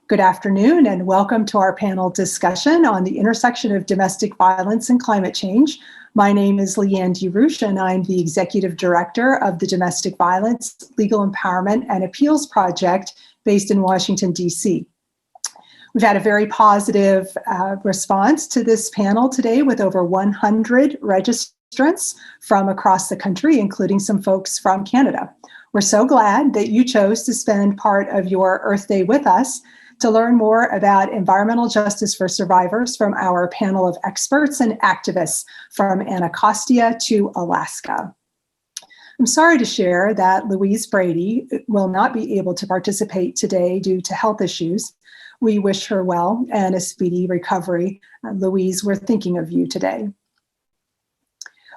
Good afternoon and welcome to our panel discussion on the intersection of domestic violence and climate change. My name is Leanne DeRouche and I'm the Executive Director of the Domestic Violence, Legal Empowerment and Appeals Project based in Washington, D.C. We've had a very positive response to this panel today with over 100 registrants from across the country, including some folks from Canada. We're so glad that you chose to spend part of your Earth Day with us to learn more about environmental justice for survivors from our panel of experts and activists from Anacostia to Alaska. I'm sorry to share that Louise Brady will not be able to participate today due to health issues. We wish her well and a speedy recovery. Louise, we're thinking of you today.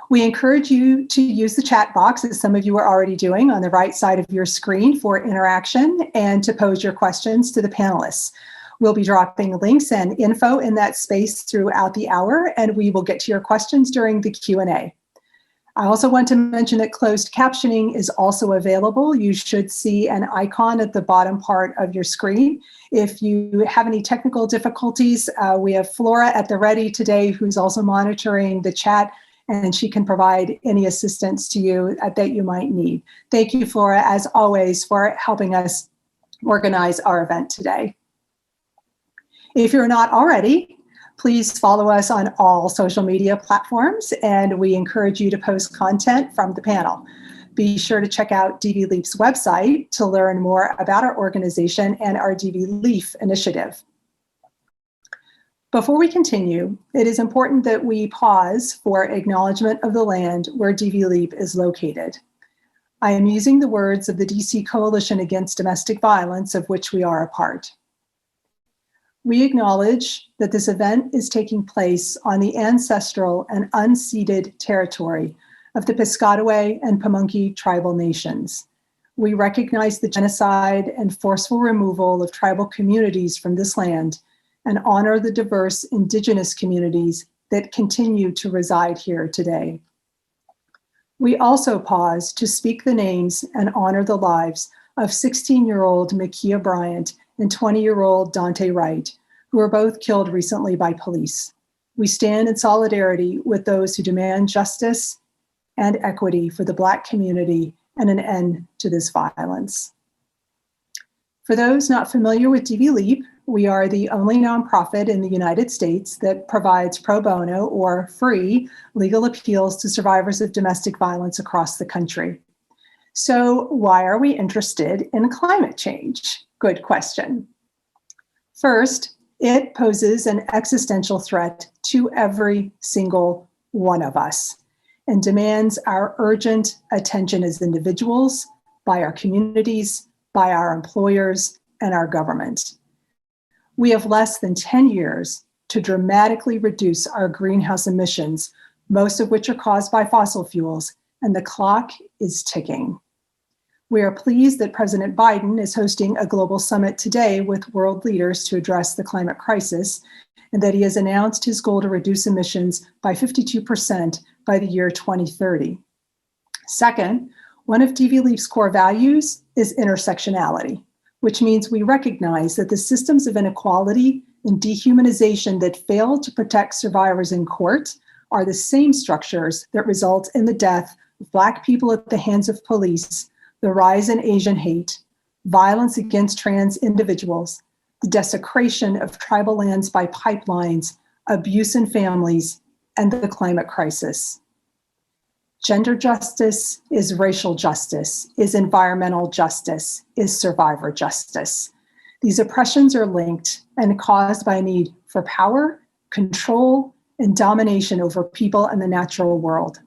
We encourage you to use the chat box, as some of you are already doing, on the right side of your screen for interaction and to pose your questions to the panelists. We'll be dropping links and info in that space throughout the hour, and we will get to your questions during the Q&A. I also want to mention that closed captioning is also available. You should see an icon at the bottom part of your screen. If you have any technical difficulties, we have Flora at the ready today, who's also monitoring the chat, and she can provide any assistance to you that you might need. Thank you, Flora, as always, for helping us organize our event today. If you're not already, please follow us on all social media platforms, and we encourage you to post content from the panel. Be sure to check out DV Leap's website to learn more about our organization and our DV Leaf initiative. Before we continue, it is important that we pause for acknowledgement of the land where DV Leap is located. I am using the words of the DC Coalition Against Domestic Violence, of which we are a part. We acknowledge that this event is taking place on the ancestral and unceded territory of the Piscataway and Pamunkey tribal nations. We recognize the genocide and forceful removal of tribal communities from this land and honor the diverse indigenous communities that continue to reside here today. We also pause to speak the names and honor the lives of 16-year-old Makia Bryant and 20-year-old Dante Wright, who were both killed recently by police. We stand in solidarity with those who demand justice and equity for the Black community and an end to this violence. For those not familiar with DV Leap, we are the only nonprofit in the United States that provides pro bono or free legal appeals to survivors of domestic violence across the country. So why are we interested in climate change? Good question. First, it poses an existential threat to every single one of us and demands our urgent attention as individuals, by our communities, by our employers, and our government. We have less than 10 years to dramatically reduce our greenhouse emissions, most of which are caused by fossil fuels, and the clock is ticking. We are pleased that President Biden is hosting a global summit today with world leaders to address the climate crisis, and that he has announced his goal to reduce emissions by 52% by the year 2030. Second, one of DV Leap's core values is intersectionality, which means we recognize that the systems of inequality and dehumanization that fail to protect survivors in court are the same structures that result in the death of Black people at the hands of police, the rise in Asian hate, violence against trans individuals, the desecration of tribal lands by pipelines, abuse in families, and the climate crisis. Gender justice is racial justice, is environmental justice, is survivor justice. These oppressions are linked and caused by a need for power, control, and domination over people and the natural world.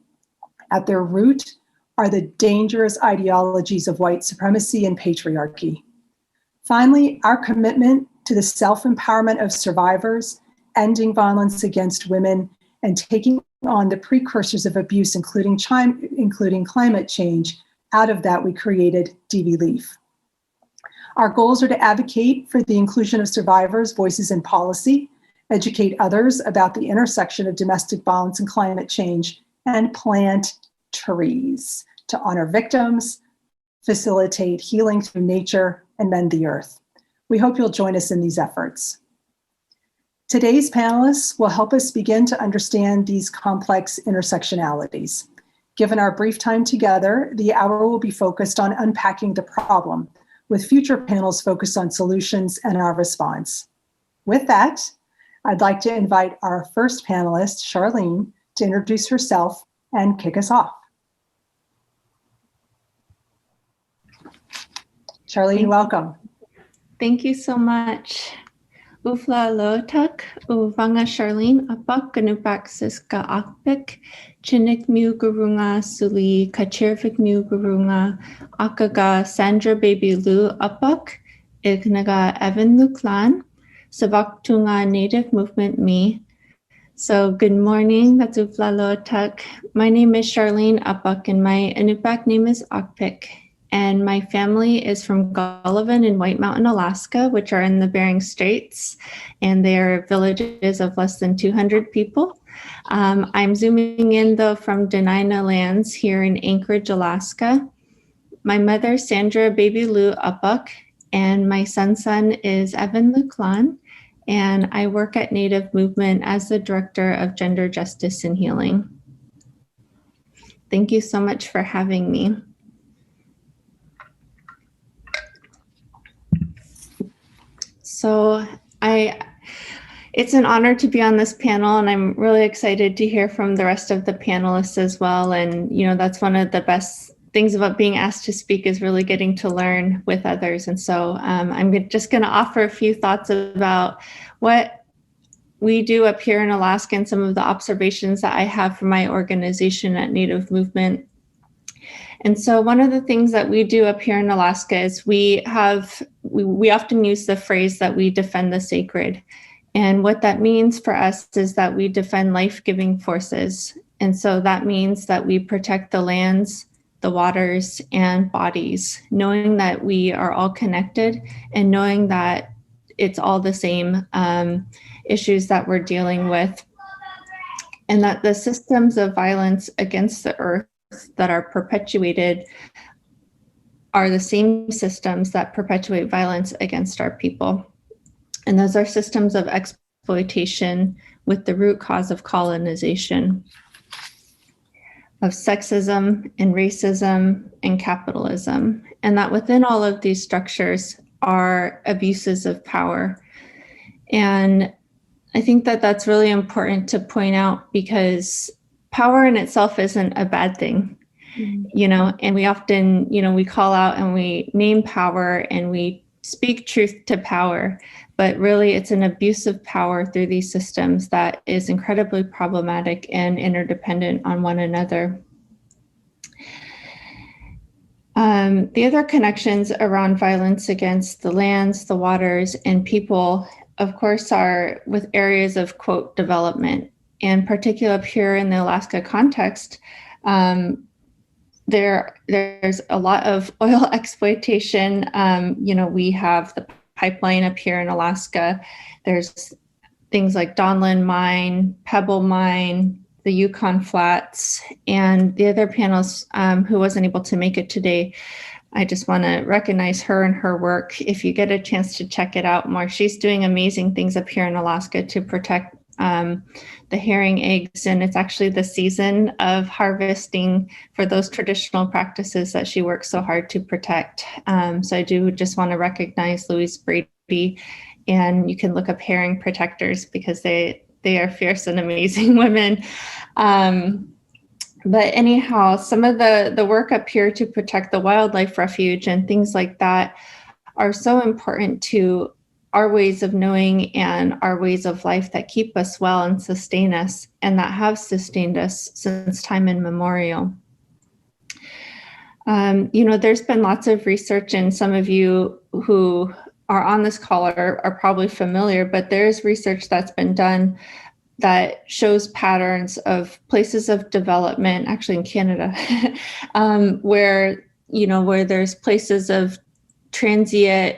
At their root are the dangerous ideologies of white supremacy and patriarchy. Finally, our commitment to the self-empowerment of survivors, ending violence against women, and taking on the precursors of abuse, including climate change. Out of that, we created DV Leaf. Our goals are to advocate for the inclusion of survivors' voices in policy, educate others about the intersection of domestic violence and climate change, and plant trees to honor victims, facilitate healing through nature, and mend the earth. We hope you'll join us in these efforts. Today's panelists will help us begin to understand these complex intersectionalities. Given our brief time together, the hour will be focused on unpacking the problem, with future panels focused on solutions and our response. With that, I'd like to invite our first panelist, Charlene, to introduce herself and kick us off. Charlene, welcome. Thank you so much. Ufla lotak, uvanga Charlene, Apok, ganupak siska Aqpik, chinik mu gurunga suli, kachirvik mu gurunga, akaga Sandra baby lu Apok, ignaga Evan Luklan, savaktunga native movement me. So good morning, that's Ufla lotak. My name is Charlene Apok and my Inupiaq name is Aqpik. And my family is from Gullivan in White Mountain, Alaska, which are in the Bering Straits, and they are villages of less than 200 people. I'm zooming in though from Dena'ina lands here in Anchorage, Alaska. My mother, Sandra Baby Lou Apok, and my son is Evan Luklan, and I work at Native Movement as the Director of Gender Justice and Healing. Thank you so much for having me. So it's an honor to be on this panel, and I'm really excited to hear from the rest of the panelists as well. And, you know, that's one of the best things about being asked to speak is really getting to learn with others. And so I'm just going to offer a few thoughts about what we do up here in Alaska and some of the observations that I have from my organization at Native Movement. And so one of the things that we do up here in Alaska is we often use the phrase that we defend the sacred. And what that means for us is that we defend life-giving forces. And so that means that we protect the lands, the waters, and bodies, knowing that we are all connected and knowing that it's all the same issues that we're dealing with. And that the systems of violence against the earth that are perpetuated are the same systems that perpetuate violence against our people. And those are systems of exploitation with the root cause of colonization, of sexism and racism and capitalism. And that within all of these structures are abuses of power. And I think that that's really important to point out because power in itself isn't a bad thing, you know, and we often, you know, we call out and we name power and we speak truth to power, but really it's an abuse of power through these systems that is incredibly problematic and interdependent on one another. The other connections around violence against the lands, the waters, and people, of course, are with areas of, quote, development. And particularly up here in the Alaska context, there's a lot of oil exploitation. You know, we have the pipeline up here in Alaska. There's things like Donlin Mine, Pebble Mine, the Yukon Flats, and the other panelists who wasn't able to make it today. I just want to recognize her and her work. If you get a chance to check it out more, she's doing amazing things up here in Alaska to protect the herring eggs, and it's actually the season of harvesting for those traditional practices that she works so hard to protect. So I do just want to recognize Louise Brady, and you can look up herring protectors because they are fierce and amazing women. But anyhow, some of the work up here to protect the wildlife refuge and things like that are so important to our ways of knowing and our ways of life that keep us well and sustain us, and that have sustained us since time immemorial. You know, there's been lots of research, and some of you who are on this call are probably familiar, but there's research that's been done that shows patterns of places of development, actually in Canada, where there's places of transient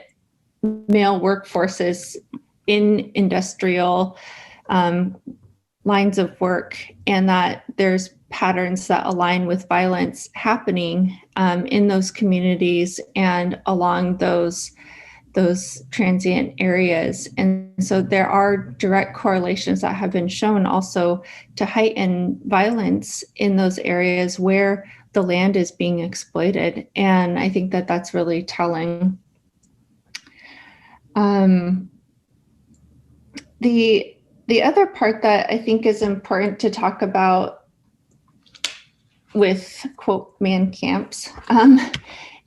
male workforces in industrial lines of work, and that there's patterns that align with violence happening in those communities and along those those transient areas. And so there are direct correlations that have been shown also to heighten violence in those areas where the land is being exploited. And I think that that's really telling. The other part that I think is important to talk about with, quote, man camps,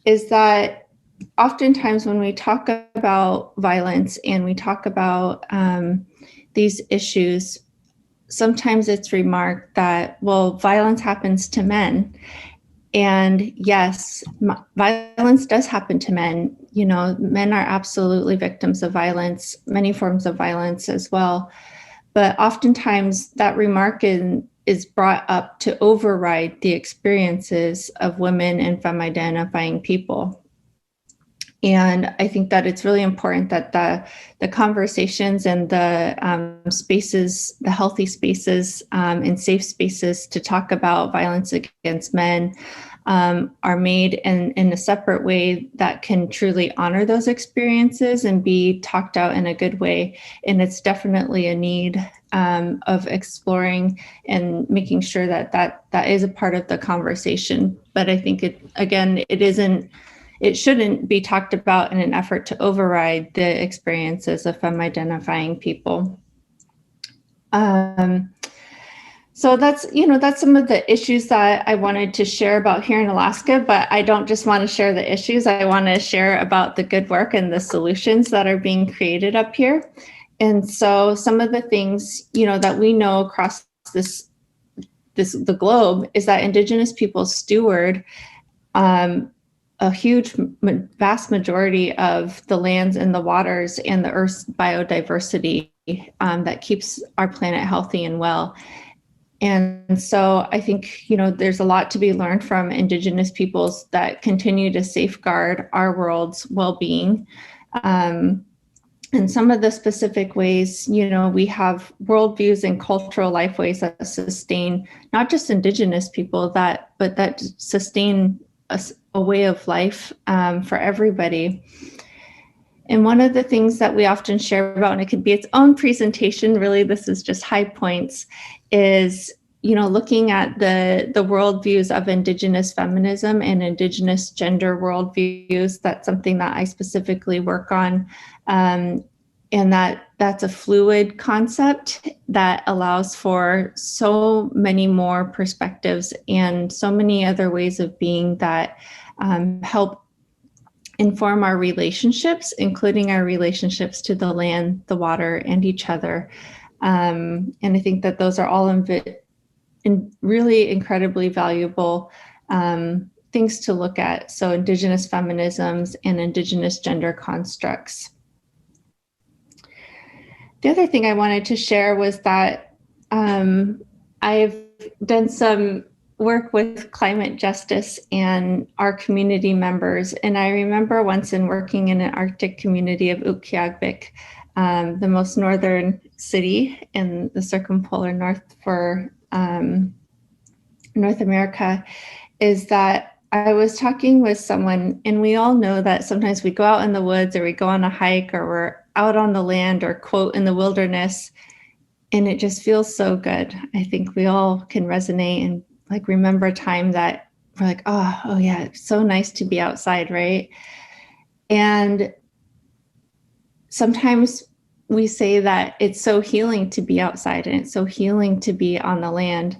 is that oftentimes when we talk about violence and we talk about these issues, sometimes it's remarked that, well, violence happens to men. And yes, violence does happen to men. You know, men are absolutely victims of violence, many forms of violence as well. But oftentimes that remark is brought up to override the experiences of women and femme-identifying people. And I think that it's really important that the conversations and the spaces, the healthy spaces and safe spaces to talk about violence against men are made in a separate way that can truly honor those experiences and be talked out in a good way. And it's definitely a need of exploring and making sure that is a part of the conversation. But I think it shouldn't be talked about in an effort to override the experiences of femme-identifying people. So that's some of the issues that I wanted to share about here in Alaska, but I don't just want to share the issues. I want to share about the good work and the solutions that are being created up here. And so some of the things, that we know across the globe is that Indigenous peoples steward a huge, vast majority of the lands and the waters and the Earth's biodiversity that keeps our planet healthy and well. And so I think, there's a lot to be learned from Indigenous peoples that continue to safeguard our world's well-being. And some of the specific ways, we have worldviews and cultural lifeways that sustain not just Indigenous people, but that sustain a way of life for everybody. And one of the things that we often share about, and it could be its own presentation, really, this is just high points, is, looking at the worldviews of Indigenous feminism and Indigenous gender worldviews. That's something that I specifically work on. And that's a fluid concept that allows for so many more perspectives and so many other ways of being that help inform our relationships, including our relationships to the land, the water, and each other. And I think that those are all really incredibly valuable things to look at. So Indigenous feminisms and Indigenous gender constructs. The other thing I wanted to share was that I've done some work with climate justice and our community members. And I remember once in working in an Arctic community of Aqpik, the most northern city in the circumpolar north for North America, is that I was talking with someone, and we all know that sometimes we go out in the woods or we go on a hike or we're out on the land or, quote, in the wilderness, and it just feels so good. I think we all can resonate and remember a time that we're like, oh yeah, it's so nice to be outside, right? And sometimes we say that it's so healing to be outside and it's so healing to be on the land.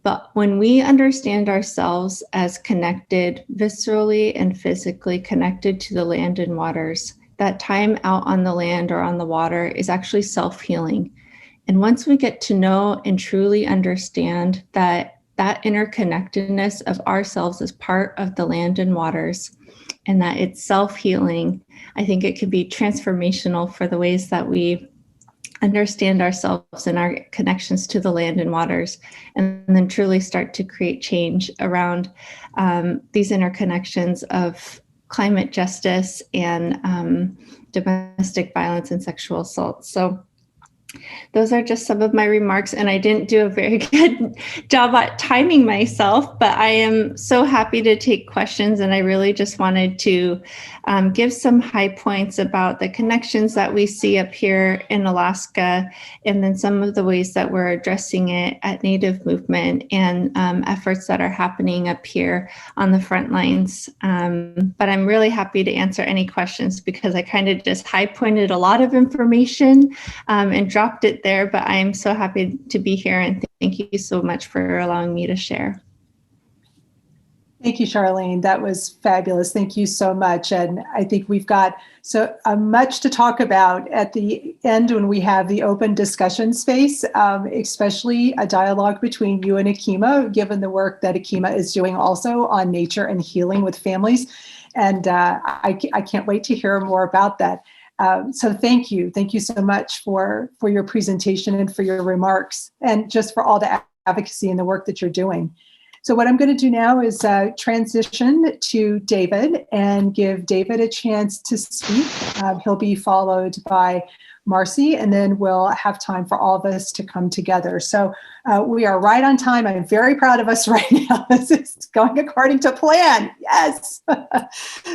But when we understand ourselves as connected, viscerally and physically connected to the land and waters, that time out on the land or on the water is actually self-healing. And once we get to know and truly understand that interconnectedness of ourselves as part of the land and waters, and that it's self-healing, I think it could be transformational for the ways that we understand ourselves and our connections to the land and waters, and then truly start to create change around these interconnections of climate justice and domestic violence and sexual assault. So Those are just some of my remarks, and I didn't do a very good job at timing myself, but I am so happy to take questions, and I really just wanted to give some high points about the connections that we see up here in Alaska, and then some of the ways that we're addressing it at Native Movement and efforts that are happening up here on the front lines. But I'm really happy to answer any questions because I kind of just high pointed a lot of information and dropped it there, but I'm so happy to be here, and thank you so much for allowing me to share. Thank you, Charlene. That was fabulous. Thank you so much. And I think we've got so much to talk about at the end when we have the open discussion space, especially a dialogue between you and Akiima, given the work that Akiima is doing also on nature and healing with families. And I can't wait to hear more about that. So thank you. Thank you so much for your presentation and for your remarks and just for all the advocacy and the work that you're doing. So what I'm going to do now is transition to David and give David a chance to speak. He'll be followed by Marcy, and then we'll have time for all of us to come together. So we are right on time. I'm very proud of us right now. This is going according to plan. Yes.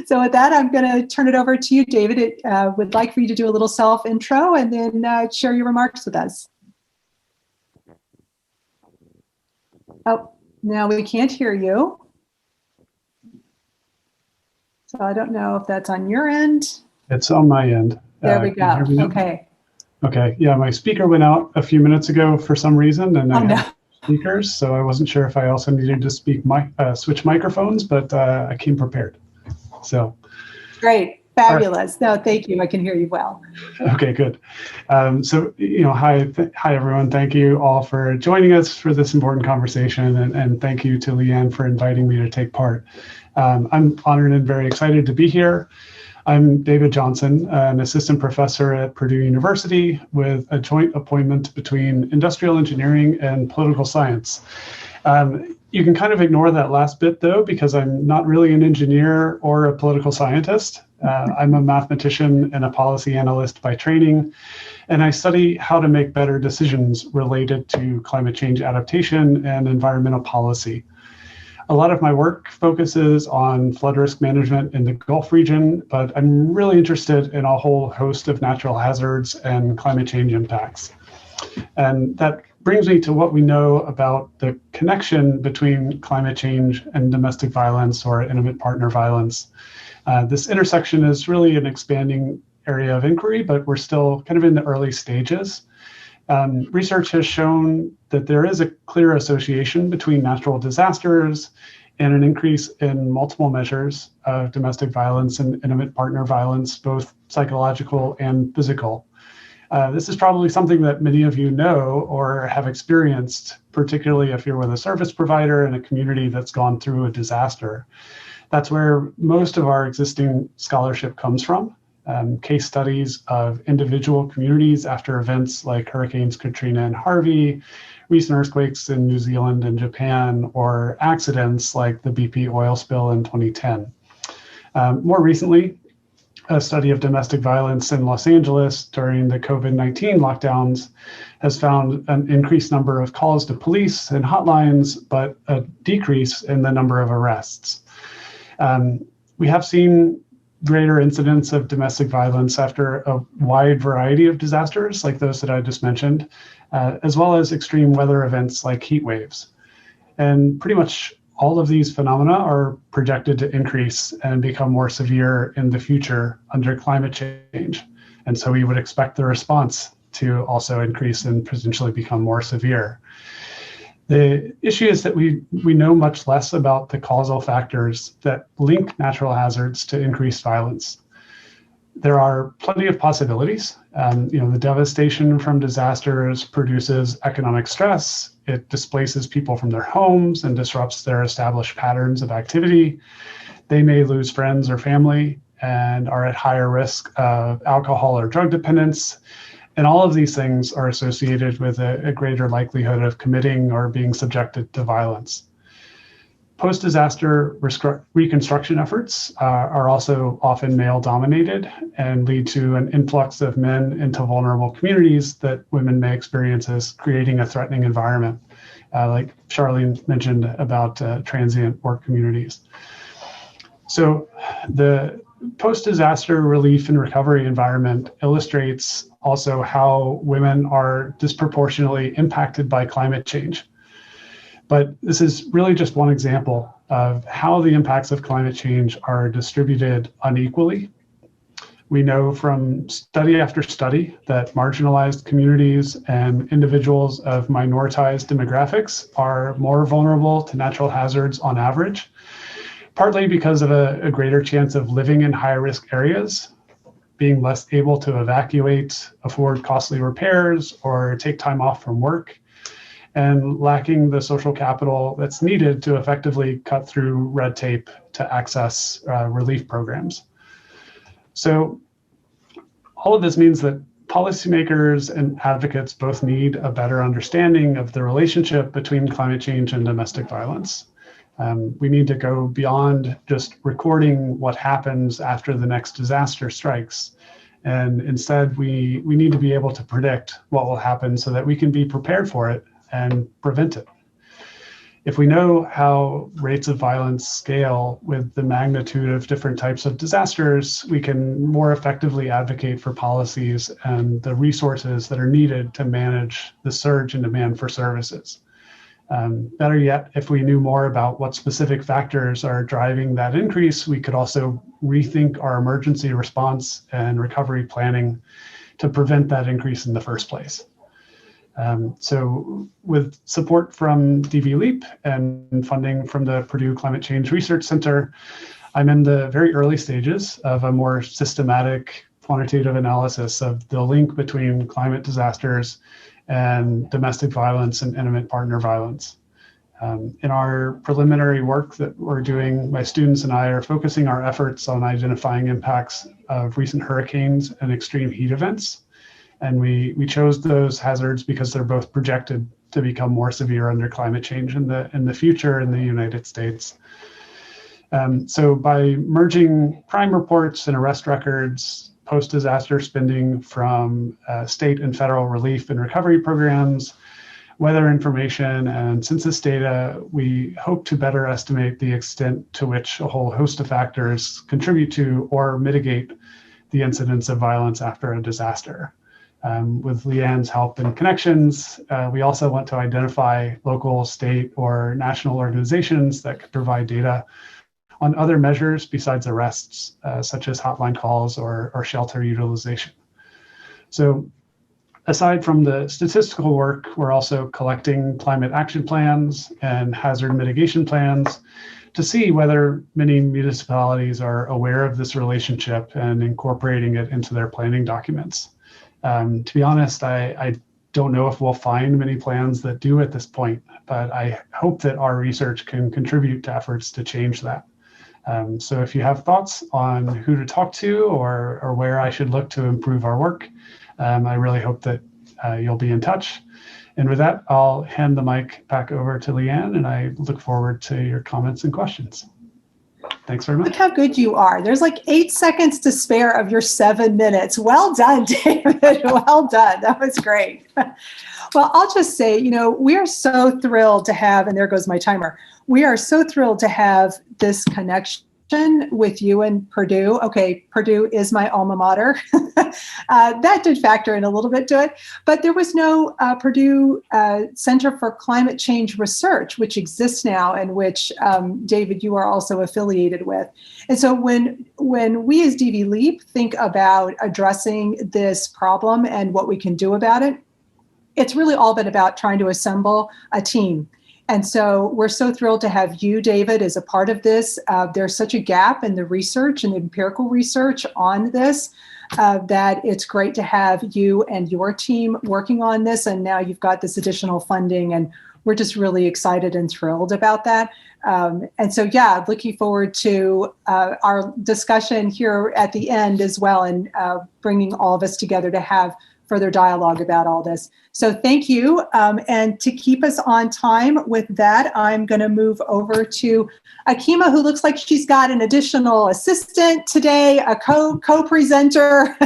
So with that, I'm going to turn it over to you, David. Would like for you to do a little self-intro and then share your remarks with us. Oh. Now we can't hear you. So I don't know if that's on your end. It's on my end. There we go. Okay. Okay. Yeah, my speaker went out a few minutes ago for some reason, and I have speakers, so I wasn't sure if I also needed to switch microphones, but I came prepared. So. Great. Fabulous. No, thank you. I can hear you well. Okay, good. So, hi everyone. Thank you all for joining us for this important conversation, and thank you to Leanne for inviting me to take part. I'm honored and very excited to be here. I'm David Johnson, an assistant professor at Purdue University with a joint appointment between industrial engineering and political science. You can kind of ignore that last bit though, because I'm not really an engineer or a political scientist. I'm a mathematician and a policy analyst by training, and I study how to make better decisions related to climate change adaptation and environmental policy. A lot of my work focuses on flood risk management in the Gulf region, but I'm really interested in a whole host of natural hazards and climate change impacts. And that brings me to what we know about the connection between climate change and domestic violence or intimate partner violence. This intersection is really an expanding area of inquiry, but we're still kind of in the early stages. Research has shown that there is a clear association between natural disasters and an increase in multiple measures of domestic violence and intimate partner violence, both psychological and physical. This is probably something that many of you know or have experienced, particularly if you're with a service provider in a community that's gone through a disaster. That's where most of our existing scholarship comes from. Case studies of individual communities after events like Hurricanes Katrina and Harvey, recent earthquakes in New Zealand and Japan, or accidents like the BP oil spill in 2010. More recently, a study of domestic violence in Los Angeles during the COVID-19 lockdowns has found an increased number of calls to police and hotlines, but a decrease in the number of arrests. We have seen greater incidents of domestic violence after a wide variety of disasters like those that I just mentioned, as well as extreme weather events like heat waves. And pretty much all of these phenomena are projected to increase and become more severe in the future under climate change. And so we would expect the response to also increase and potentially become more severe. The issue is that we know much less about the causal factors that link natural hazards to increased violence. There are plenty of possibilities. The devastation from disasters produces economic stress. It displaces people from their homes and disrupts their established patterns of activity. They may lose friends or family and are at higher risk of alcohol or drug dependence. And all of these things are associated with a greater likelihood of committing or being subjected to violence. Post-disaster reconstruction efforts are also often male-dominated and lead to an influx of men into vulnerable communities that women may experience as creating a threatening environment, like Charlene mentioned about transient work communities. So the post-disaster relief and recovery environment illustrates also how women are disproportionately impacted by climate change. But this is really just one example of how the impacts of climate change are distributed unequally. We know from study after study that marginalized communities and individuals of minoritized demographics are more vulnerable to natural hazards on average, partly because of a greater chance of living in high-risk areas, being less able to evacuate, afford costly repairs, or take time off from work, and lacking the social capital that's needed to effectively cut through red tape to access relief programs. So all of this means that policymakers and advocates both need a better understanding of the relationship between climate change and domestic violence. We need to go beyond just recording what happens after the next disaster strikes. And instead, we need to be able to predict what will happen so that we can be prepared for it and prevent it. If we know how rates of violence scale with the magnitude of different types of disasters, we can more effectively advocate for policies and the resources that are needed to manage the surge in demand for services. Better yet, if we knew more about what specific factors are driving that increase, we could also rethink our emergency response and recovery planning to prevent that increase in the first place. So with support from DV LEAP and funding from the Purdue Climate Change Research Center, I'm in the very early stages of a more systematic quantitative analysis of the link between climate disasters and domestic violence and intimate partner violence. In our preliminary work that we're doing, my students and I are focusing our efforts on identifying impacts of recent hurricanes and extreme heat events. And we chose those hazards because they're both projected to become more severe under climate change in the future in the United States. So by merging crime reports and arrest records, post-disaster spending from state and federal relief and recovery programs, weather information, and census data, we hope to better estimate the extent to which a whole host of factors contribute to or mitigate the incidence of violence after a disaster. With Leanne's help and connections, we also want to identify local, state, or national organizations that could provide data on other measures besides arrests, such as hotline calls or shelter utilization. So aside from the statistical work, we're also collecting climate action plans and hazard mitigation plans to see whether many municipalities are aware of this relationship and incorporating it into their planning documents. To be honest, I don't know if we'll find many plans that do at this point, but I hope that our research can contribute to efforts to change that. So if you have thoughts on who to talk to or where I should look to improve our work, I really hope that you'll be in touch. And with that, I'll hand the mic back over to Leanne, and I look forward to your comments and questions. Thanks very much. Look how good you are. There's like 8 seconds to spare of your 7 minutes. Well done, David. Well done. That was great. Well, I'll just say, we are so thrilled to have, and there goes my timer. We are so thrilled to have this connection with you and Purdue. Okay, Purdue is my alma mater. That did factor in a little bit to it, but there was no Purdue Center for Climate Change Research, which exists now and which, David, you are also affiliated with. And so when we as DV LEAP think about addressing this problem and what we can do about it, it's really all been about trying to assemble a team. And so we're so thrilled to have you, David, as a part of this. There's such a gap in the research and empirical research on this that it's great to have you and your team working on this. And now you've got this additional funding, and we're just really excited and thrilled about that. And so, yeah, looking forward to our discussion here at the end as well, and bringing all of us together to have further dialogue about all this. So thank you. And to keep us on time with that, I'm going to move over to Akiima, who looks like she's got an additional assistant today, a co-presenter.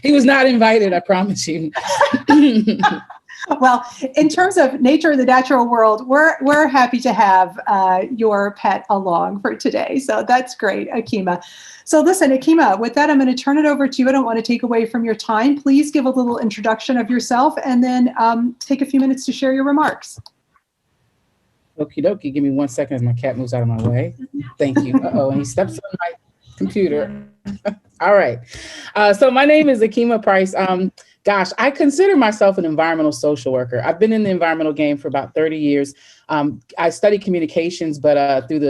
He was not invited, I promise you. Well, in terms of nature and the natural world, we're happy to have your pet along for today. So that's great, Akiima. So listen, Akiima, with that, I'm going to turn it over to you. I don't want to take away from your time. Please give a little introduction of yourself and then take a few minutes to share your remarks. Okie dokie. Give me 1 second as my cat moves out of my way. Thank you. Uh-oh, and he steps on my computer. All right. So my name is Akiima Price. Gosh, I consider myself an environmental social worker. I've been in the environmental game for about 30 years. I studied communications, but through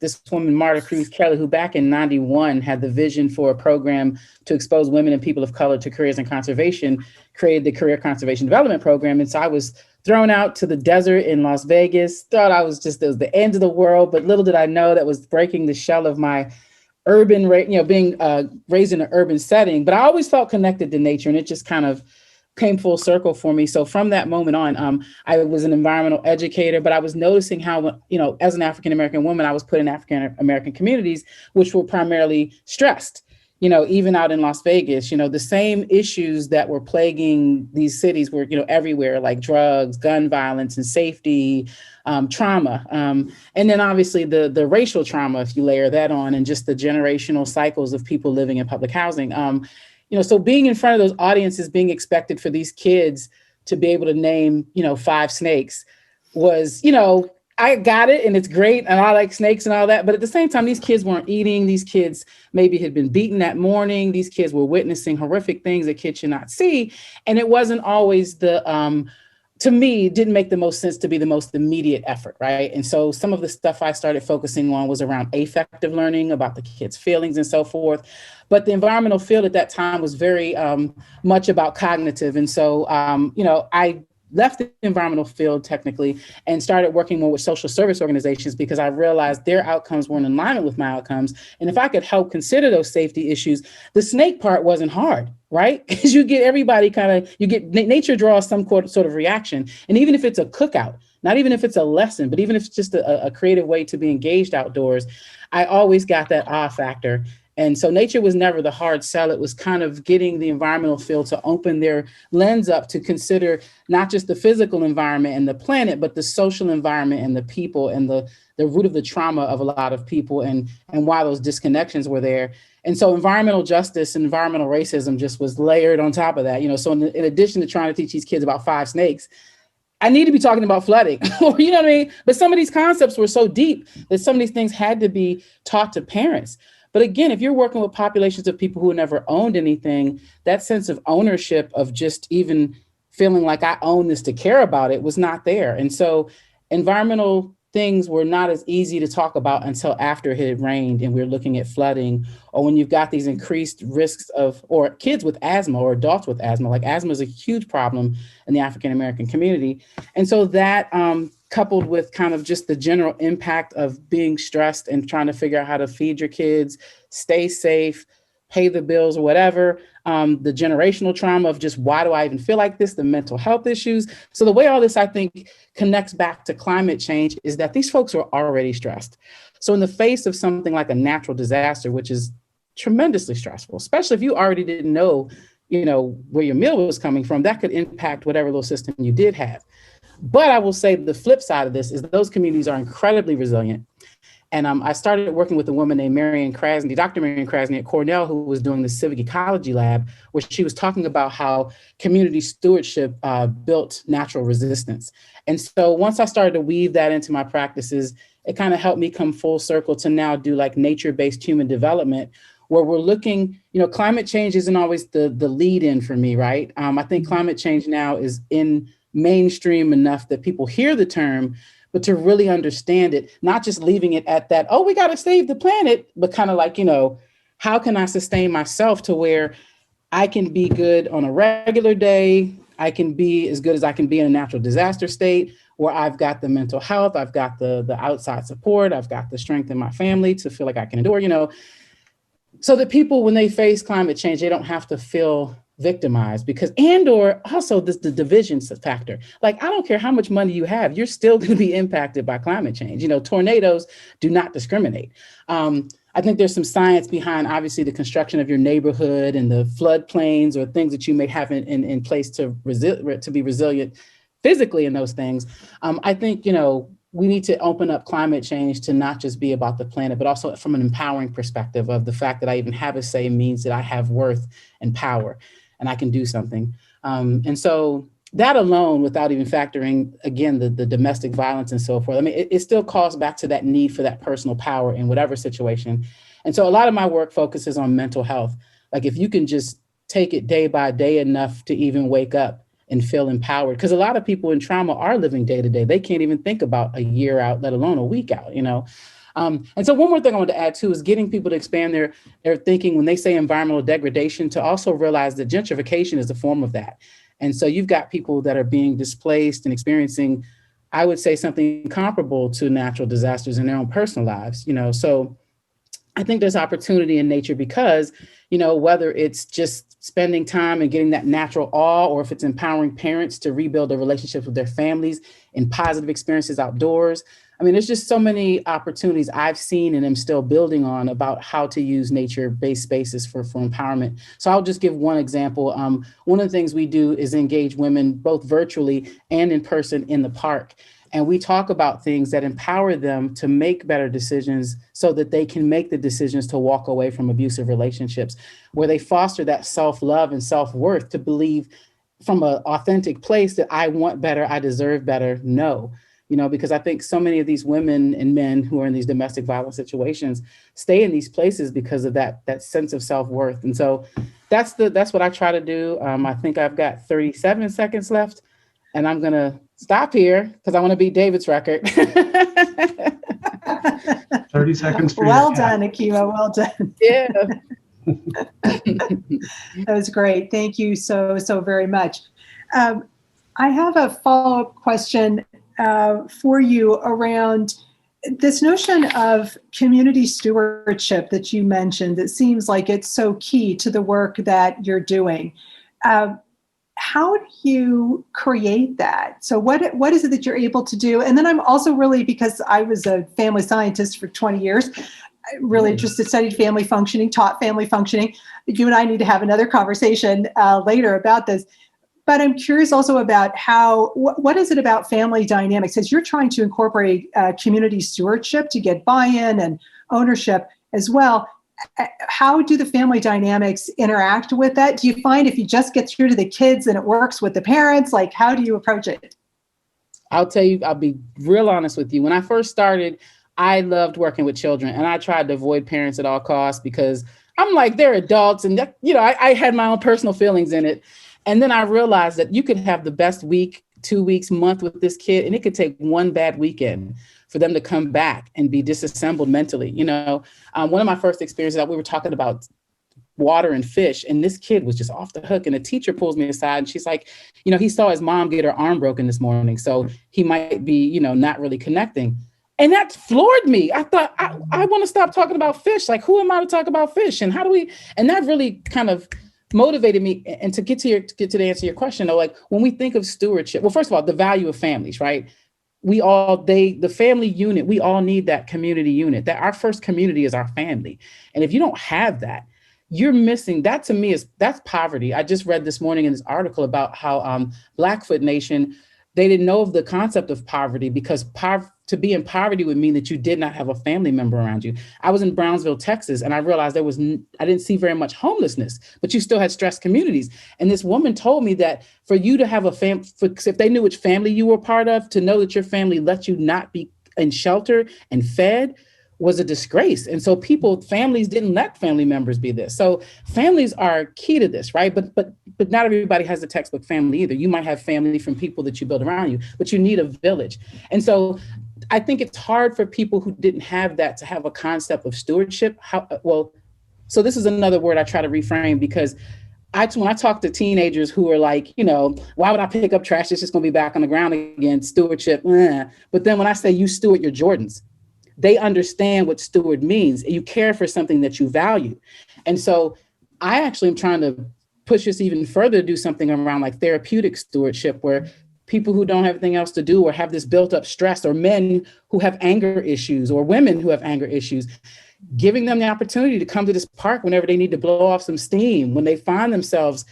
this woman, Marcy Karin, who back in 91 had the vision for a program to expose women and people of color to careers in conservation, created the Career Conservation Development Program. And so I was thrown out to the desert in Las Vegas, thought it was the end of the world, but little did I know that was breaking the shell of my urban, being raised in an urban setting, but I always felt connected to nature, and it just kind of came full circle for me. So from that moment on, I was an environmental educator, but I was noticing how, as an African-American woman, I was put in African-American communities, which were primarily stressed. Even out in Las Vegas, the same issues that were plaguing these cities were, everywhere, like drugs, gun violence, and safety, trauma. And then obviously the racial trauma, if you layer that on, and just the generational cycles of people living in public housing. So being in front of those audiences, being expected for these kids to be able to name, 5 snakes was, I got it and it's great. And I like snakes and all that. But at the same time, these kids weren't eating. These kids maybe had been beaten that morning. These kids were witnessing horrific things that kids should not see. And it wasn't always to me, it didn't make the most sense to be the most immediate effort, right? And so some of the stuff I started focusing on was around affective learning, about the kids' feelings and so forth. But the environmental field at that time was very much about cognitive. And so, I left the environmental field technically and started working more with social service organizations because I realized their outcomes weren't in alignment with my outcomes. And if I could help consider those safety issues, the snake part wasn't hard, right? Because you get everybody nature draws some sort of reaction. And even if it's a cookout, not even if it's a lesson, but even if it's just a creative way to be engaged outdoors, I always got that awe factor. And so nature was never the hard sell. It was kind of getting the environmental field to open their lens up to consider not just the physical environment and the planet, but the social environment and the people and the root of the trauma of a lot of people and why those disconnections were there. And so environmental justice and environmental racism just was layered on top of that. So in addition to trying to teach these kids about 5 snakes, I need to be talking about flooding, or you know what I mean? But some of these concepts were so deep that some of these things had to be taught to parents. But again, if you're working with populations of people who never owned anything, that sense of ownership of just even feeling like I own this to care about it was not there. And so environmental things were not as easy to talk about until after it had rained and we're looking at flooding, or when you've got these increased risks or kids with asthma or adults with asthma. Like asthma is a huge problem in the African-American community. And so that coupled with kind of just the general impact of being stressed and trying to figure out how to feed your kids, stay safe, pay the bills or whatever, the generational trauma of just why do I even feel like this, the mental health issues. So the way all this, I think, connects back to climate change is that these folks are already stressed. So in the face of something like a natural disaster, which is tremendously stressful, especially if you already didn't know, where your meal was coming from, that could impact whatever little system you did have. But I will say the flip side of this is that those communities are incredibly resilient. And I started working with a woman named Dr. Marian Krasny at Cornell, who was doing the civic ecology lab, where she was talking about how community stewardship built natural resistance. And so once I started to weave that into my practices, it kind of helped me come full circle to now do like nature-based human development, where we're looking, climate change isn't always the lead in for me, right? I think climate change now is in mainstream enough that people hear the term, but to really understand it, not just leaving it at that, we got to save the planet, but kind of like, how can I sustain myself to where I can be good on a regular day? I can be as good as I can be in a natural disaster state where I've got the mental health, I've got the outside support, I've got the strength in my family to feel like I can endure, so that people, when they face climate change, they don't have to feel victimized, because, and or also this, the division factor. Like, I don't care how much money you have, you're still going to be impacted by climate change. You know, tornadoes do not discriminate. I think there's some science behind, obviously, the construction of your neighborhood and the floodplains or things that you may have in place to be resilient physically in those things. I think, you know, we need to open up climate change to not just be about the planet, but also from an empowering perspective of the fact that I even have a say means that I have worth and power and I can do something. And so that alone, without even factoring, again, the domestic violence and so forth, I mean, it still calls back to that need for that personal power in whatever situation. And so a lot of my work focuses on mental health. Like, if you can just take it day by day enough to even wake up and feel empowered, because a lot of people in trauma are living day to day. They can't even think about a year out, let alone a week out, you know? And so one more thing I want to add too is getting people to expand their thinking when they say environmental degradation, to also realize that gentrification is a form of that. And so you've got people that are being displaced and experiencing, I would say, something comparable to natural disasters in their own personal lives, you know? So I think there's opportunity in nature because, you know, whether it's just spending time and getting that natural awe, or if it's empowering parents to rebuild their relationships with their families and positive experiences outdoors. I mean, there's just so many opportunities I've seen and am still building on about how to use nature-based spaces for empowerment. So I'll just give one example. One of the things we do is engage women both virtually and in person in the park. And we talk about things that empower them to make better decisions so that they can make the decisions to walk away from abusive relationships, where they foster that self-love and self-worth to believe from an authentic place that I want better, I deserve better. No, you know, because I think so many of these women and men who are in these domestic violence situations stay in these places because of that sense of self-worth. And so that's what I try to do. I think I've got 37 seconds left, and I'm going to stop here because I want to beat David's record. 30 seconds for well done, Akiima. Well done. Yeah. That was great. Thank you so very much. I have a follow-up question for you around this notion of community stewardship that you mentioned. That seems like it's so key to the work that you're doing. How do you create that? So what is it that you're able to do? And then I'm also really, because I was a family scientist for 20 years, really interested, studied family functioning, taught family functioning. You and I need to have another conversation later about this. But I'm curious also about what is it about family dynamics as you're trying to incorporate community stewardship to get buy-in and ownership as well? How do the family dynamics interact with that? Do you find if you just get through to the kids and it works with the parents, like how do you approach it? I'll tell you, I'll be real honest with you. When I first started, I loved working with children, and I tried to avoid parents at all costs because I'm like, they're adults, and you know, I had my own personal feelings in it. And then I realized that you could have the best week, 2 weeks, month with this kid, and it could take one bad weekend for them to come back and be disassembled mentally. You know, one of my first experiences that we were talking about water and fish, and this kid was just off the hook. And a teacher pulls me aside and she's like, you know, he saw his mom get her arm broken this morning, so he might be, you know, not really connecting. And that floored me. I thought, I want to stop talking about fish. Like, who am I to talk about fish? And how do we, and that really kind of motivated me. And to get to the answer to your question, though, like when we think of stewardship, well, first of all, the value of families, right? The family unit, we all need that community unit. That our first community is our family. And if you don't have that, you're missing, that to me that's poverty. I just read this morning in this article about how Blackfoot Nation, they didn't know of the concept of poverty because to be in poverty would mean that you did not have a family member around you. I was in Brownsville, Texas, and I realized I didn't see very much homelessness, but you still had stressed communities. And this woman told me that for you to have a family, if they knew which family you were part of, to know that your family let you not be in shelter and fed was a disgrace. And so families didn't let family members be this. So families are key to this, right? But not everybody has a textbook family either. You might have family from people that you build around you, but you need a village. And so I think it's hard for people who didn't have that to have a concept of stewardship. So this is another word I try to reframe, because when I talk to teenagers who are like, you know, why would I pick up trash? It's just going to be back on the ground again, stewardship. But then when I say you steward your Jordans, they understand what steward means. You care for something that you value. And so I actually am trying to push us even further to do something around like therapeutic stewardship, where people who don't have anything else to do or have this built up stress, or men who have anger issues, or women who have anger issues, giving them the opportunity to come to this park whenever they need to blow off some steam, when they find themselves,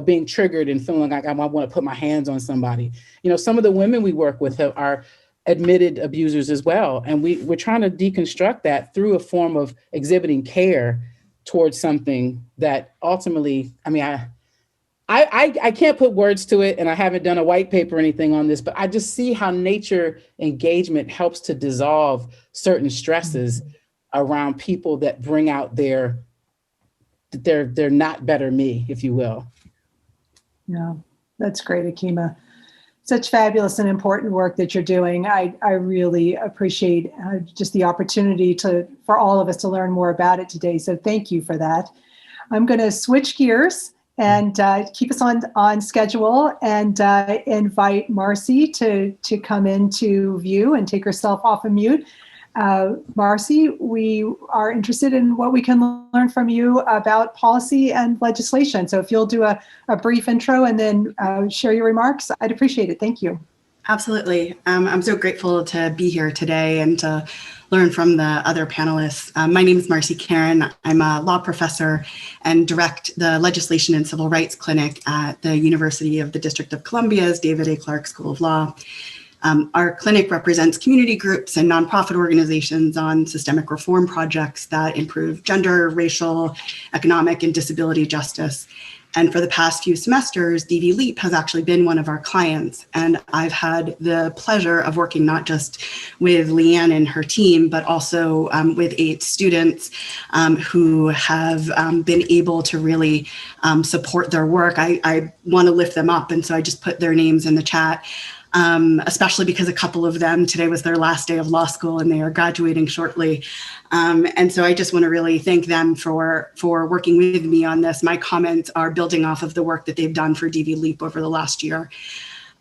being triggered and feeling like I want to put my hands on somebody. Some of the women we work with are admitted abusers as well. And we're trying to deconstruct that through a form of exhibiting care towards something that ultimately, I can't put words to it, and I haven't done a white paper or anything on this, but I just see how nature engagement helps to dissolve certain stresses around people that bring out their not better me, if you will. Yeah, that's great, Akiima. Such fabulous and important work that you're doing. I really appreciate just the opportunity for all of us to learn more about it today. So thank you for that. I'm going to switch gears and keep us on schedule, and invite Marcy to come into view and take herself off of mute. Marcy, we are interested in what we can learn from you about policy and legislation. So if you'll do a brief intro and then share your remarks, I'd appreciate it. Thank you. Absolutely. I'm so grateful to be here today and to learn from the other panelists. My name is Marcy Karin. I'm a law professor and direct the Legislation and Civil Rights Clinic at the University of the District of Columbia's David A. Clark School of Law. Our clinic represents community groups and nonprofit organizations on systemic reform projects that improve gender, racial, economic, and disability justice. And for the past few semesters, DV Leap has actually been one of our clients. And I've had the pleasure of working not just with Leanne and her team, but also with 8 students who have been able to really support their work. I want to lift them up, and so I just put their names in the chat. Especially because a couple of them, today was their last day of law school and they are graduating shortly. And so I just want to really thank them for working with me on this. My comments are building off of the work that they've done for DV Leap over the last year.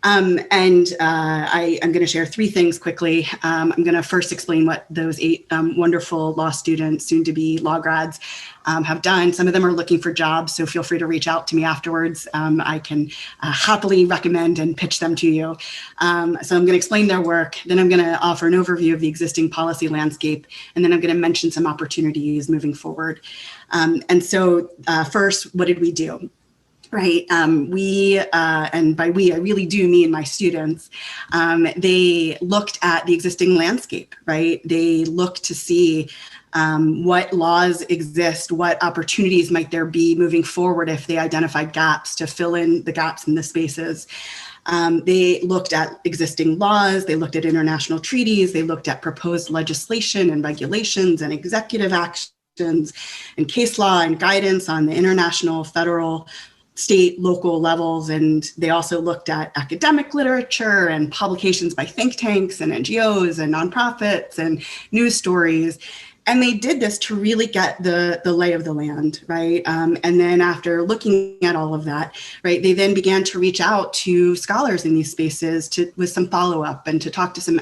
I am going to share 3 things quickly. I'm going to first explain what those 8 wonderful law students, soon to be law grads, have done. Some of them are looking for jobs, so feel free to reach out to me afterwards. I can happily recommend and pitch them to you. So I'm going to explain their work, then I'm going to offer an overview of the existing policy landscape, and then I'm going to mention some opportunities moving forward. And so first, what did we do? Right. We, and by we, I really do mean my students, they looked at the existing landscape, right? They looked to see what laws exist, what opportunities might there be moving forward if they identified gaps to fill in the gaps in the spaces. They looked at existing laws, they looked at international treaties, they looked at proposed legislation and regulations and executive actions and case law and guidance on the international, federal, state, local levels. And they also looked at academic literature and publications by think tanks and NGOs and nonprofits and news stories. And they did this to really get the lay of the land, right? And then after looking at all of that, right, they then began to reach out to scholars in these spaces with some follow-up and to talk to some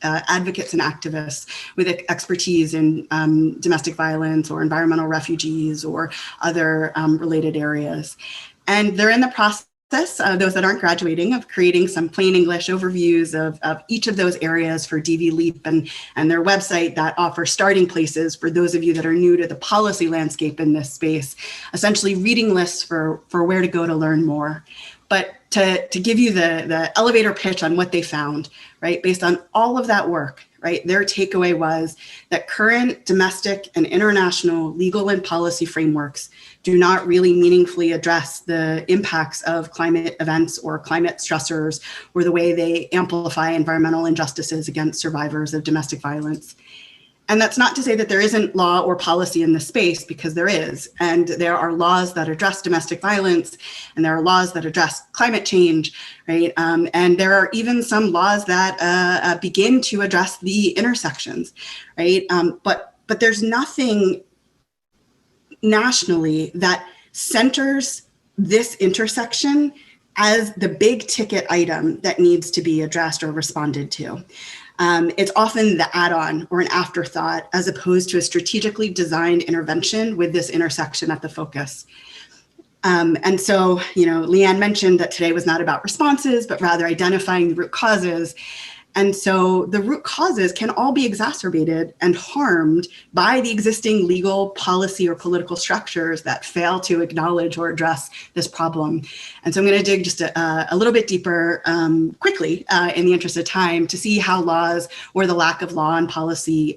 advocates and activists with expertise in domestic violence or environmental refugees or other related areas. And they're in the process, those that aren't graduating, of creating some plain English overviews of each of those areas for DV Leap and their website that offers starting places for those of you that are new to the policy landscape in this space, essentially reading lists for where to go to learn more. But to give you the elevator pitch on what they found, right, based on all of that work, right, their takeaway was that current domestic and international legal and policy frameworks do not really meaningfully address the impacts of climate events or climate stressors or the way they amplify environmental injustices against survivors of domestic violence. And that's not to say that there isn't law or policy in this space, because there is. And there are laws that address domestic violence, and there are laws that address climate change, right? And there are even some laws that begin to address the intersections, right? But there's nothing nationally that centers this intersection as the big ticket item that needs to be addressed or responded to. It's often the add-on or an afterthought as opposed to a strategically designed intervention with this intersection at the focus. And so, Leanne mentioned that today was not about responses, but rather identifying the root causes. And so the root causes can all be exacerbated and harmed by the existing legal, policy, or political structures that fail to acknowledge or address this problem. And so I'm going to dig just a little bit deeper quickly in the interest of time to see how laws or the lack of law and policy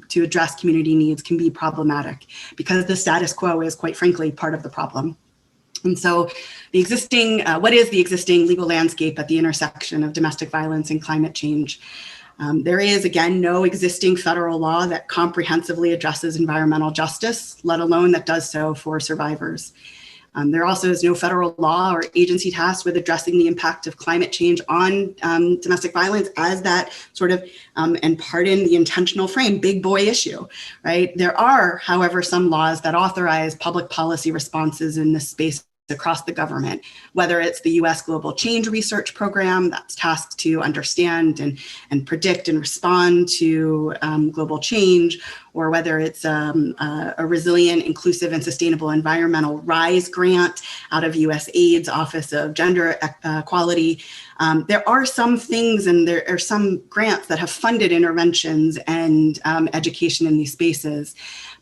to address community needs can be problematic, because the status quo is, quite frankly, part of the problem. And so what is the existing legal landscape at the intersection of domestic violence and climate change? There is, again, no existing federal law that comprehensively addresses environmental justice, let alone that does so for survivors. There also is no federal law or agency tasked with addressing the impact of climate change on domestic violence as that sort of, and pardon the intentional frame, big boy issue, right? There are, however, some laws that authorize public policy responses in this space across the government, whether it's the U.S. Global Change Research Program that's tasked to understand and predict and respond to global change, or whether it's a resilient, inclusive, and sustainable environmental RISE grant out of USAID's Office of Gender Equality. There are some things and there are some grants that have funded interventions and education in these spaces.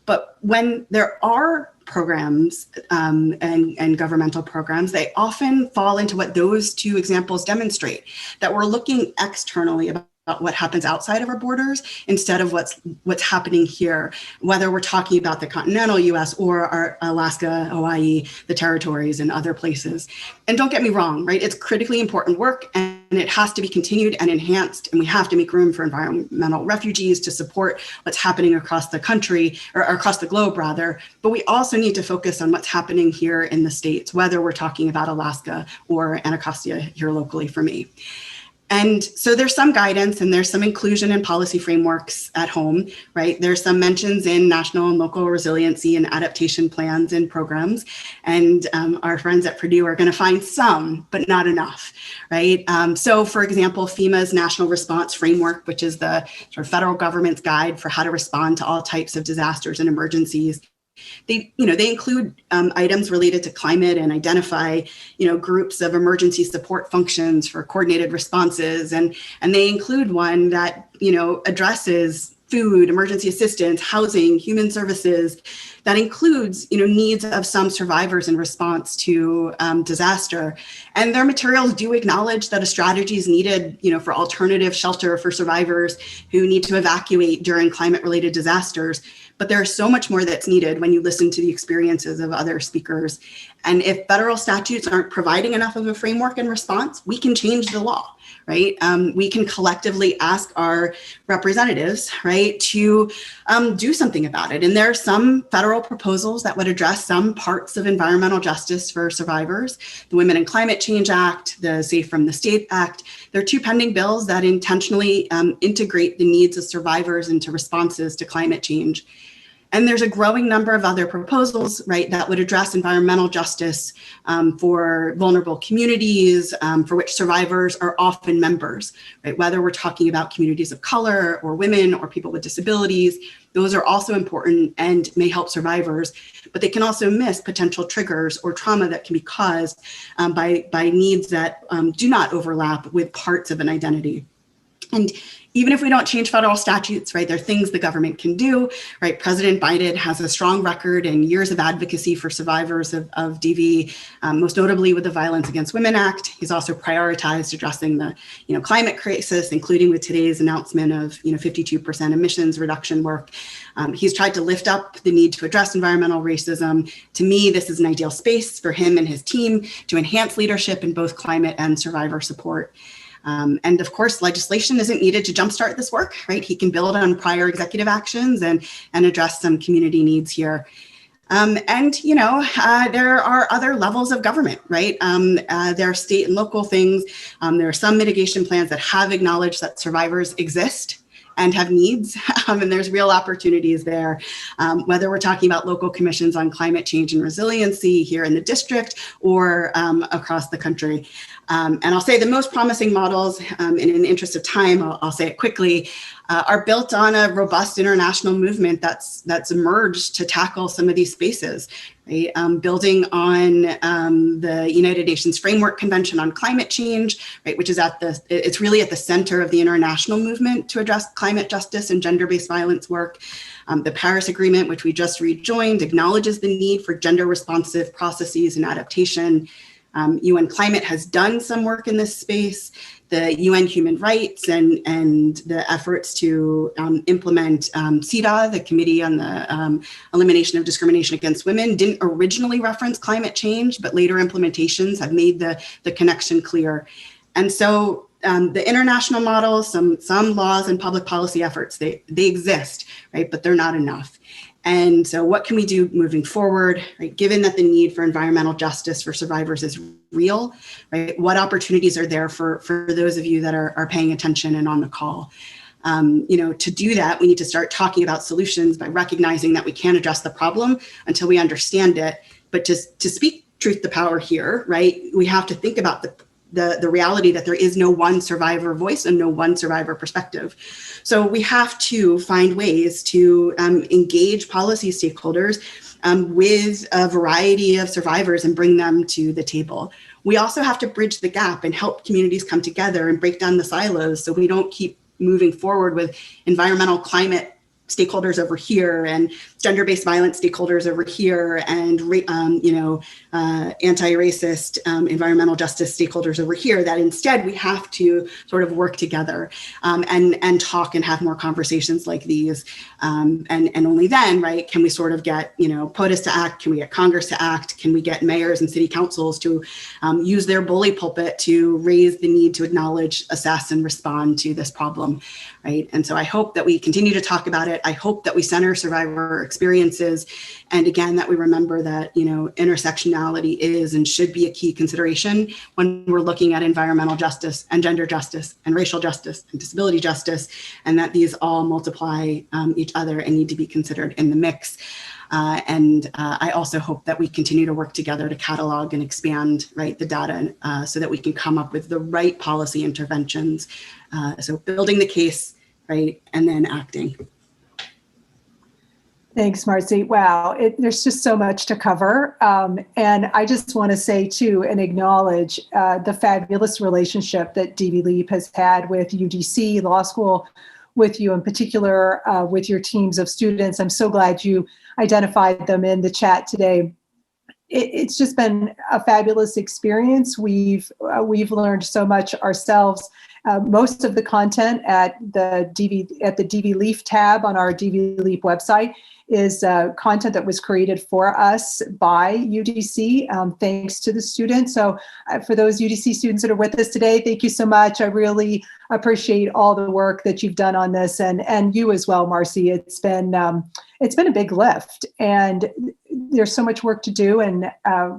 But when there are programs and governmental programs, they often fall into what those two examples demonstrate, that we're looking externally about what happens outside of our borders instead of what's happening here, whether we're talking about the continental US or our Alaska, Hawaii, the territories, and other places. And don't get me wrong, right? It's critically important work, and it has to be continued and enhanced, and we have to make room for environmental refugees to support what's happening across the country, or across the globe rather. But we also need to focus on what's happening here in the States, whether we're talking about Alaska or Anacostia here locally for me. And so there's some guidance and there's some inclusion and policy frameworks at home, right? There's some mentions in national and local resiliency and adaptation plans and programs. And our friends at Purdue are going to find some, but not enough, right? So for example, FEMA's National Response Framework, which is the sort of federal government's guide for how to respond to all types of disasters and emergencies, they include items related to climate and identify, groups of emergency support functions for coordinated responses. And they include one that, addresses food, emergency assistance, housing, human services, that includes, needs of some survivors in response to disaster. And their materials do acknowledge that a strategy is needed, for alternative shelter for survivors who need to evacuate during climate-related disasters. But there's so much more that's needed when you listen to the experiences of other speakers. And if federal statutes aren't providing enough of a framework in response, we can change the law, right? We can collectively ask our representatives, right, to do something about it. And there are some federal proposals that would address some parts of environmental justice for survivors. The Women in Climate Change Act, the Safe from the State Act. There are two pending bills that intentionally integrate the needs of survivors into responses to climate change. And there's a growing number of other proposals, right, that would address environmental justice for vulnerable communities, for which survivors are often members, right? Whether we're talking about communities of color or women or people with disabilities, those are also important and may help survivors, but they can also miss potential triggers or trauma that can be caused by needs that do not overlap with parts of an identity. And even if we don't change federal statutes, right, there are things the government can do, right? President Biden has a strong record and years of advocacy for survivors of DV, most notably with the Violence Against Women Act. He's also prioritized addressing the, climate crisis, including with today's announcement of, 52% emissions reduction work. He's tried to lift up the need to address environmental racism. To me, this is an ideal space for him and his team to enhance leadership in both climate and survivor support. And of course, legislation isn't needed to jumpstart this work, right? He can build on prior executive actions and address some community needs here. There are other levels of government, right? There are state and local things. There are some mitigation plans that have acknowledged that survivors exist and have needs, and there's real opportunities there, whether we're talking about local commissions on climate change and resiliency here in the district or across the country. And I'll say the most promising models, in an interest of time, I'll say it quickly, are built on a robust international movement that's emerged to tackle some of these spaces, right? Building on the United Nations Framework Convention on Climate Change, right, which is it's really at the center of the international movement to address climate justice and gender-based violence work. The Paris Agreement, which we just rejoined, acknowledges the need for gender-responsive processes and adaptation. UN Climate has done some work in this space. The UN Human Rights and the efforts to implement CEDAW, the Committee on the Elimination of Discrimination Against Women, didn't originally reference climate change, but later implementations have made the connection clear. And so the international models, some laws and public policy efforts, they exist, right? But they're not enough. And so what can we do moving forward, right? Given that the need for environmental justice for survivors is real, right? What opportunities are there for those of you that are paying attention and on the call? To do that, we need to start talking about solutions by recognizing that we can't address the problem until we understand it. But just to speak truth to power here, right? We have to think about the reality that there is no one survivor voice and no one survivor perspective. So we have to find ways to engage policy stakeholders with a variety of survivors and bring them to the table. We also have to bridge the gap and help communities come together and break down the silos so we don't keep moving forward with environmental climate stakeholders over here and gender-based violence stakeholders over here and anti-racist environmental justice stakeholders over here, that instead we have to sort of work together and talk and have more conversations like these. And only then, right, can we sort of get, POTUS to act, can we get Congress to act, can we get mayors and city councils to use their bully pulpit to raise the need to acknowledge, assess, and respond to this problem, right? And so I hope that we continue to talk about it. I hope that we center survivor experiences. And again, that we remember that, intersectionality is and should be a key consideration when we're looking at environmental justice and gender justice and racial justice and disability justice, and that these all multiply each other and need to be considered in the mix. I also hope that we continue to work together to catalog and expand, right, the data so that we can come up with the right policy interventions. So building the case, right, and then acting. Thanks, Marcy. Wow, there's just so much to cover. And I just want to say, too, and acknowledge the fabulous relationship that DV Leap has had with UDC Law School, with you in particular, with your teams of students. I'm so glad you identified them in the chat today. It's just been a fabulous experience. We've learned so much ourselves. Most of the content at the DV Leaf tab on our DV Leap website is content that was created for us by UDC, thanks to the students. So for those UDC students that are with us today, thank you so much. I really appreciate all the work that you've done on this, and you as well, Marcy. It's been a big lift, and there's so much work to do and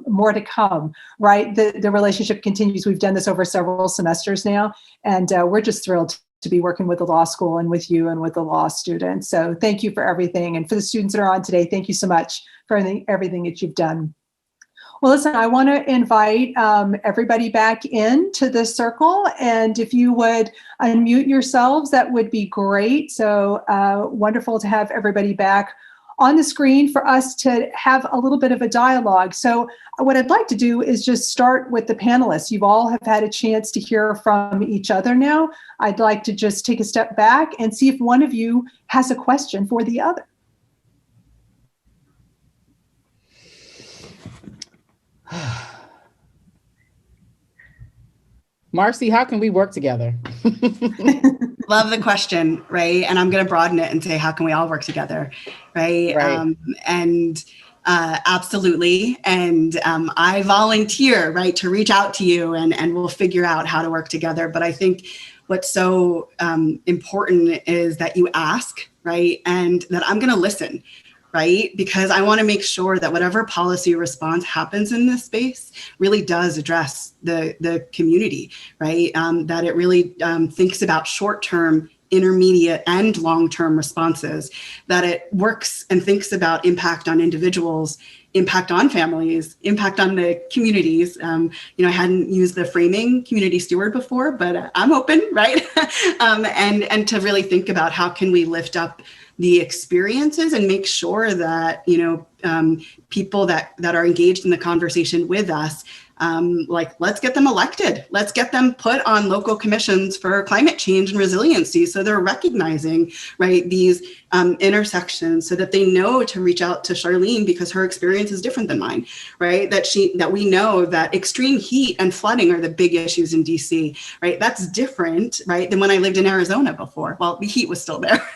more to come, right? The relationship continues. We've done this over several semesters now, and we're just thrilled to be working with the law school and with you and with the law students. So thank you for everything. And for the students that are on today, thank you so much for everything that you've done. Well, listen, I want to invite everybody back into the circle. And if you would unmute yourselves, that would be great. So wonderful to have everybody back on the screen for us to have a little bit of a dialogue. So what I'd like to do is just start with the panelists. You all have had a chance to hear from each other now. I'd like to just take a step back and see if one of you has a question for the other. Marcy, how can we work together? Love the question, right? And I'm going to broaden it and say, how can we all work together, right? Absolutely. And I volunteer, right, to reach out to you and we'll figure out how to work together. But I think what's so important is that you ask, right? And that I'm going to listen, right? Because I want to make sure that whatever policy response happens in this space really does address the community, right? That it really thinks about short-term intermediate and long-term responses, that it works and thinks about impact on individuals, impact on families, impact on the communities. I hadn't used the framing community steward before, but I'm open, right? And to really think about how can we lift up the experiences and make sure that, people that are engaged in the conversation with us, let's get them elected. Let's get them put on local commissions for climate change and resiliency. So they're recognizing, right, these intersections, so that they know to reach out to Charlene because her experience is different than mine, right? That we know that extreme heat and flooding are the big issues in DC, right? That's different, right, than when I lived in Arizona before. Well, the heat was still there.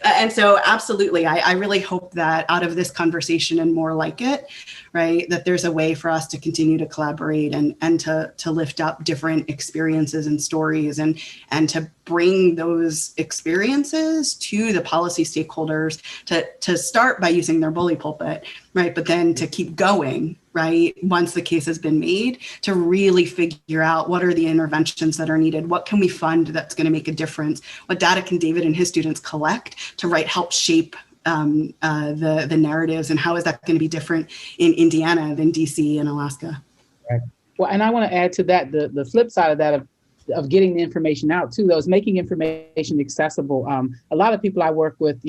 And so absolutely, I really hope that out of this conversation and more like it, right, that there's a way for us to continue to collaborate and to lift up different experiences and stories and to bring those experiences to the policy stakeholders to start by using their bully pulpit, right, but then to keep going, right, once the case has been made, to really figure out what are the interventions that are needed, what can we fund that's going to make a difference, what data can David and his students collect to help shape the narratives, and how is that going to be different in Indiana than DC and Alaska? Right. Well, and I want to add to that the flip side of that of getting the information out too, though, is making information accessible. A lot of people I work with,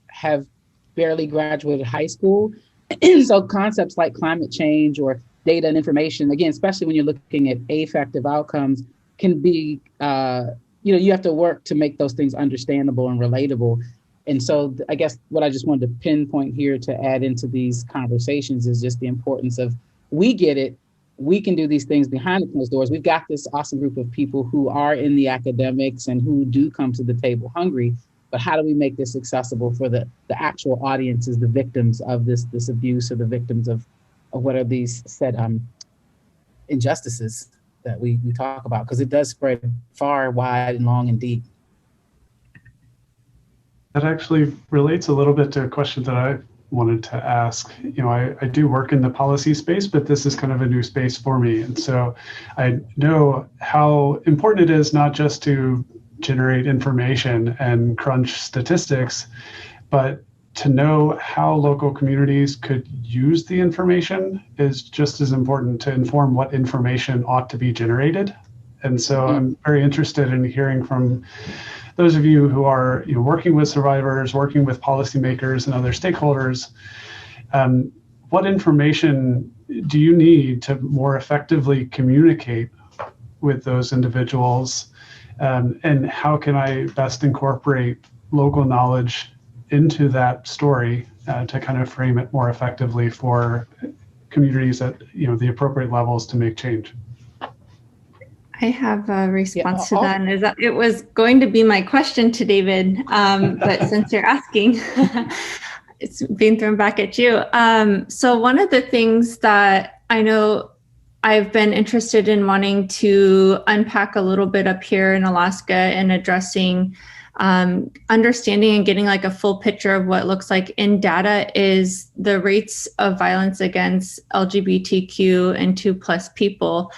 have barely graduated high school, so concepts like climate change or data and information, again, especially when you're looking at affective outcomes, can be, you have to work to make those things understandable and relatable. And so I guess what I just wanted to pinpoint here to add into these conversations is just the importance of, we get it, we can do these things behind the closed doors. We've got this awesome group of people who are in the academics and who do come to the table hungry, but how do we make this accessible for the actual audiences, the victims of this abuse, or the victims of what are these said injustices that we talk about, because it does spread far, wide, and long and deep. That actually relates a little bit to a question that I wanted to ask. I do work in the policy space, but this is kind of a new space for me. And so I know how important it is not just to generate information and crunch statistics, but to know how local communities could use the information is just as important to inform what information ought to be generated. And so I'm very interested in hearing from those of you who are working with survivors, working with policymakers and other stakeholders. What information do you need to more effectively communicate with those individuals? And how can I best incorporate local knowledge into that story to kind of frame it more effectively for communities at the appropriate levels to make change? I have a response to that, and is that it was going to be my question to David, but since you're asking, it's being thrown back at you. So one of the things that I know I've been interested in wanting to unpack a little bit up here in Alaska and addressing understanding and getting like a full picture of what it looks like in data is the rates of violence against LGBTQ and 2+ people.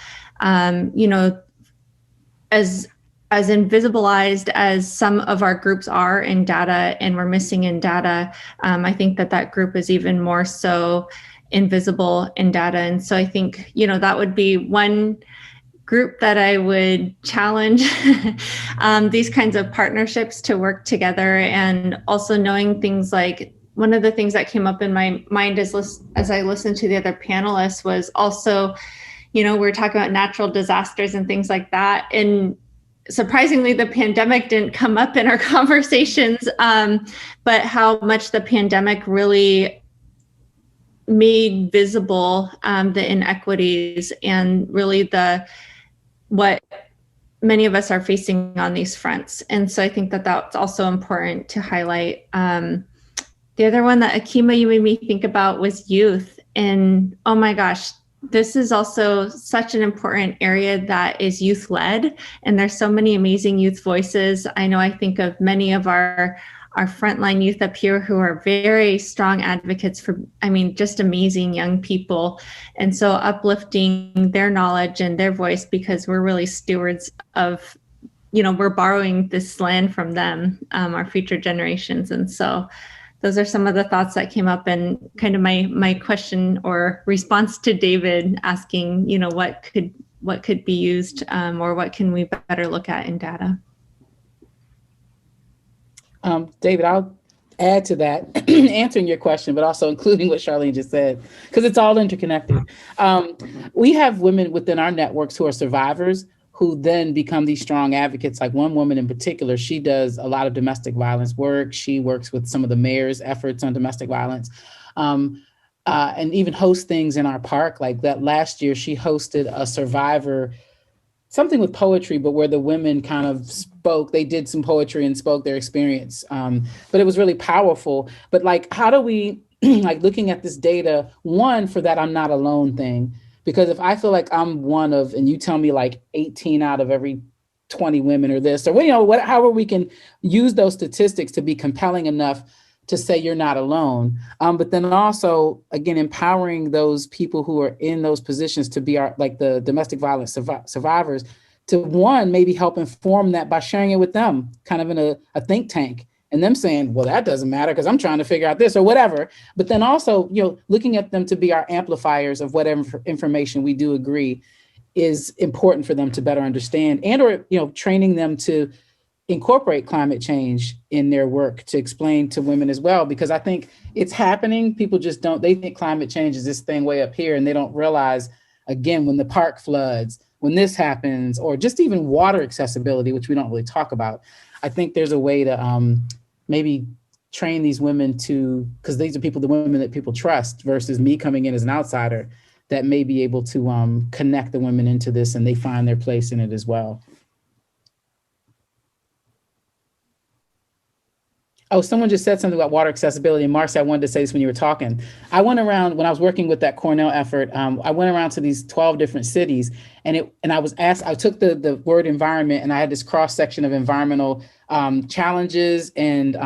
As invisibilized as some of our groups are in data, and we're missing in data, I think that group is even more so invisible in data. And so I think, that would be one group that I would challenge these kinds of partnerships to work together. And also knowing things like, one of the things that came up in my mind as I listened to the other panelists was also, we're talking about natural disasters and things like that. And surprisingly, the pandemic didn't come up in our conversations, but how much the pandemic really made visible the inequities and really what many of us are facing on these fronts. And so I think that's also important to highlight. The other one that Akiima, you made me think about was youth. And oh my gosh, this is also such an important area that is youth-led, and there's so many amazing youth voices. I think of many of our frontline youth up here who are very strong advocates for, just amazing young people. And so uplifting their knowledge and their voice, because we're really stewards of we're borrowing this land from them, our future generations. And so those are some of the thoughts that came up, and kind of my question or response to David asking, what could be used, or what can we better look at in data? David, I'll add to that, answering your question, but also including what Charlene just said, because it's all interconnected. We have women within our networks who are survivors who then become these strong advocates. Like one woman in particular, she does a lot of domestic violence work. She works with some of the mayor's efforts on domestic violence, and even hosts things in our park. Like that last year, she hosted a survivor, something with poetry, but where the women kind of spoke. They did some poetry and spoke their experience. But it was really powerful. But like, how do we, like looking at this data, one, for that I'm not alone thing, because if I feel like I'm one of, and you tell me like 18 out of every 20 women or this, or however we can use those statistics to be compelling enough to say you're not alone. But then also, again, empowering those people who are in those positions to be like the domestic violence survivors, to one, maybe help inform that by sharing it with them, kind of in a think tank, and them saying, well, that doesn't matter because I'm trying to figure out this or whatever. But then also, looking at them to be our amplifiers of whatever information we do agree is important for them to better understand, and or, training them to incorporate climate change in their work, to explain to women as well, because I think it's happening. People just they think climate change is this thing way up here, and they don't realize, again, when the park floods, when this happens, or just even water accessibility, which we don't really talk about. I think there's a way to maybe train these women to, because these are the women that people trust, versus me coming in as an outsider, that may be able to connect the women into this and they find their place in it as well. Oh, someone just said something about water accessibility. And Marcy, I wanted to say this when you were talking. I went around, when I was working with that Cornell effort, I went around to these 12 different cities, and I was asked, I took the word environment, and I had this cross section of environmental challenges and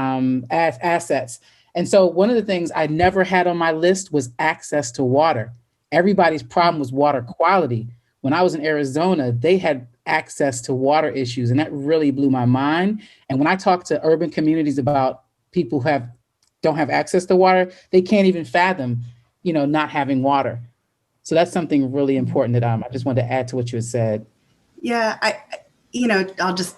assets. And so one of the things I never had on my list was access to water. Everybody's problem was water quality. When I was in Arizona, they had access to water issues, and that really blew my mind. And when I talk to urban communities about people who don't have access to water, they can't even fathom, not having water. So that's something really important that I just wanted to add to what you had said. Yeah, I'll just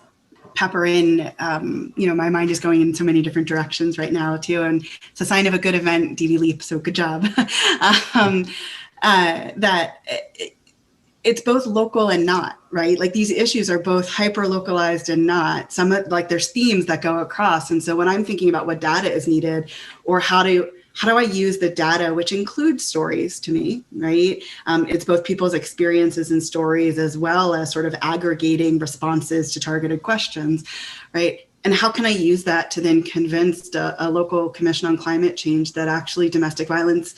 pepper in, my mind is going in so many different directions right now too. And it's a sign of a good event, DD Leap, so good job. It's both local and not, right? Like these issues are both hyper localized and not. There's themes that go across. And so when I'm thinking about what data is needed, or how do I use the data, which includes stories to me, right? It's both people's experiences and stories, as well as sort of aggregating responses to targeted questions, right? And how can I use that to then convince a local commission on climate change that actually domestic violence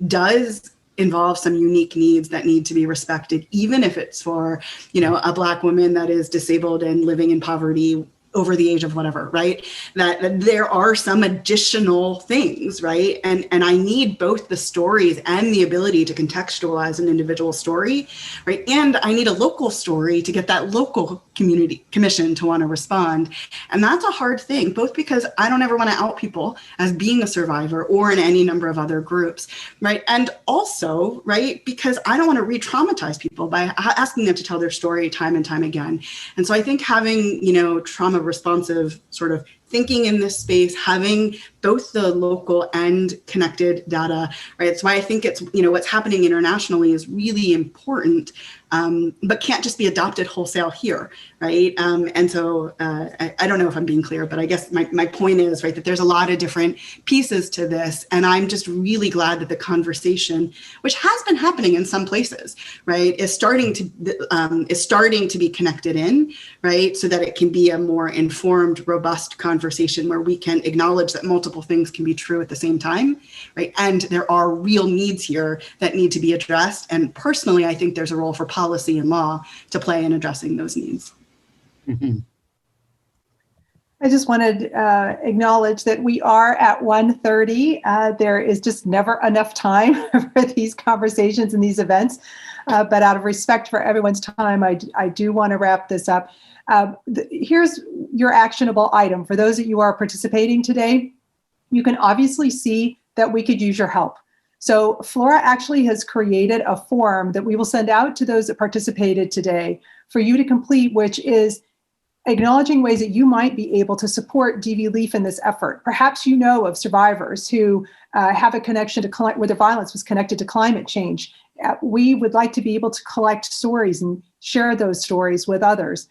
does involve some unique needs that need to be respected, even if it's for, a Black woman that is disabled and living in poverty over the age of whatever, right? That there are some additional things, right? And I need both the stories and the ability to contextualize an individual story, right? And I need a local story to get that local community commission to want to respond. And that's a hard thing, both because I don't ever want to out people as being a survivor or in any number of other groups, right? And also, right, because I don't want to re-traumatize people by asking them to tell their story time and time again. And so I think having, trauma responsive sort of thinking in this space, having both the local and connected data, right? That's why I think it's, what's happening internationally is really important, but can't just be adopted wholesale here, right? And so I don't know if I'm being clear, but I guess my point is, right, that there's a lot of different pieces to this. And I'm just really glad that the conversation, which has been happening in some places, right, is starting to be connected in, right? So that it can be a more informed, robust conversation where we can acknowledge that multiple things can be true at the same time, right? And there are real needs here that need to be addressed. And personally, I think there's a role for policy and law to play in addressing those needs. Mm-hmm. I just wanted to acknowledge that we are at 1:30. There is just never enough time for these conversations and these events. But out of respect for everyone's time, I do want to wrap this up. Here's your actionable item. For those of you who are participating today, you can obviously see that we could use your help. So Flora actually has created a form that we will send out to those that participated today for you to complete, which is acknowledging ways that you might be able to support DV Leaf in this effort. Perhaps you know of survivors who have a connection to where their violence was connected to climate change. We would like to be able to collect stories and share those stories with others,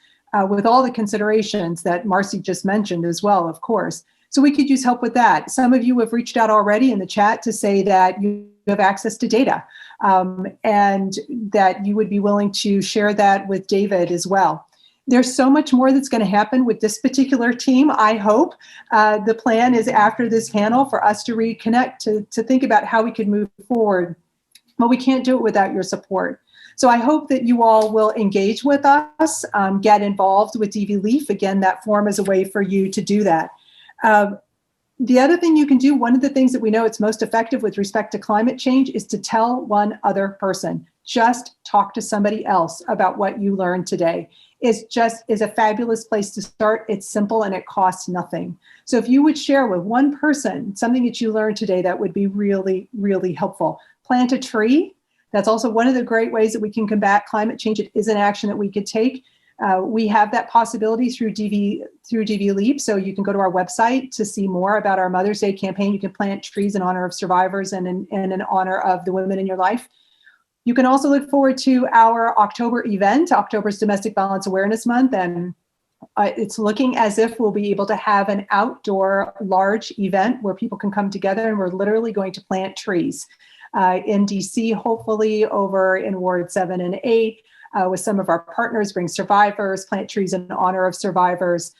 with all the considerations that Marcy just mentioned as well, of course. So we could use help with that. Some of you have reached out already in the chat to say that you have access to data and that you would be willing to share that with David as well. There's so much more that's going to happen with this particular team, I hope. The plan is after this panel for us to reconnect, to think about how we could move forward. But we can't do it without your support. So I hope that you all will engage with us, get involved with DV Leaf. Again, that form is a way for you to do that. The other thing you can do, one of the things that we know it's most effective with respect to climate change is to tell one other person. Just talk to somebody else about what you learned today. Is a fabulous place to start. It's simple and it costs nothing. So if you would share with one person something that you learned today, that would be really, really helpful. Plant a tree. That's also one of the great ways that we can combat climate change. It is an action that we could take. We have that possibility through DV Leap. So you can go to our website to see more about our Mother's Day campaign. You can plant trees in honor of survivors and in honor of the women in your life. You can also look forward to our October event. October's Domestic Violence Awareness Month, and it's looking as if we'll be able to have an outdoor large event where people can come together, and we're literally going to plant trees in DC, hopefully over in Ward 7 and 8, with some of our partners, bring survivors, plant trees in honor of survivors.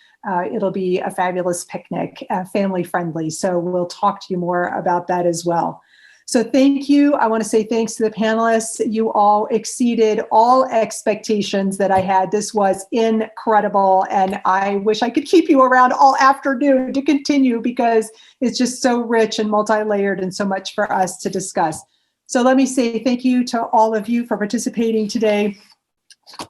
It'll be a fabulous picnic, family friendly. So we'll talk to you more about that as well. So thank you. I want to say thanks to the panelists. You all exceeded all expectations that I had. This was incredible. And I wish I could keep you around all afternoon to continue because it's just so rich and multi-layered and so much for us to discuss. So let me say thank you to all of you for participating today.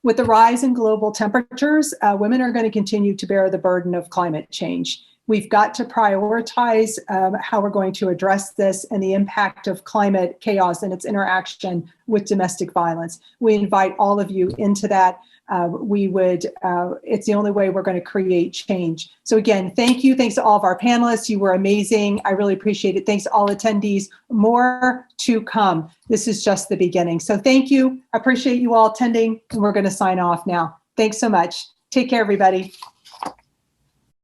With the rise in global temperatures, women are going to continue to bear the burden of climate change. We've got to prioritize how we're going to address this and the impact of climate chaos and its interaction with domestic violence. We invite all of you into that. It's the only way we're going to create change. So again, thank you. Thanks to all of our panelists. You were amazing. I really appreciate it. Thanks to all attendees. More to come. This is just the beginning. So thank you. I appreciate you all attending, and we're going to sign off now. Thanks so much. Take care, everybody.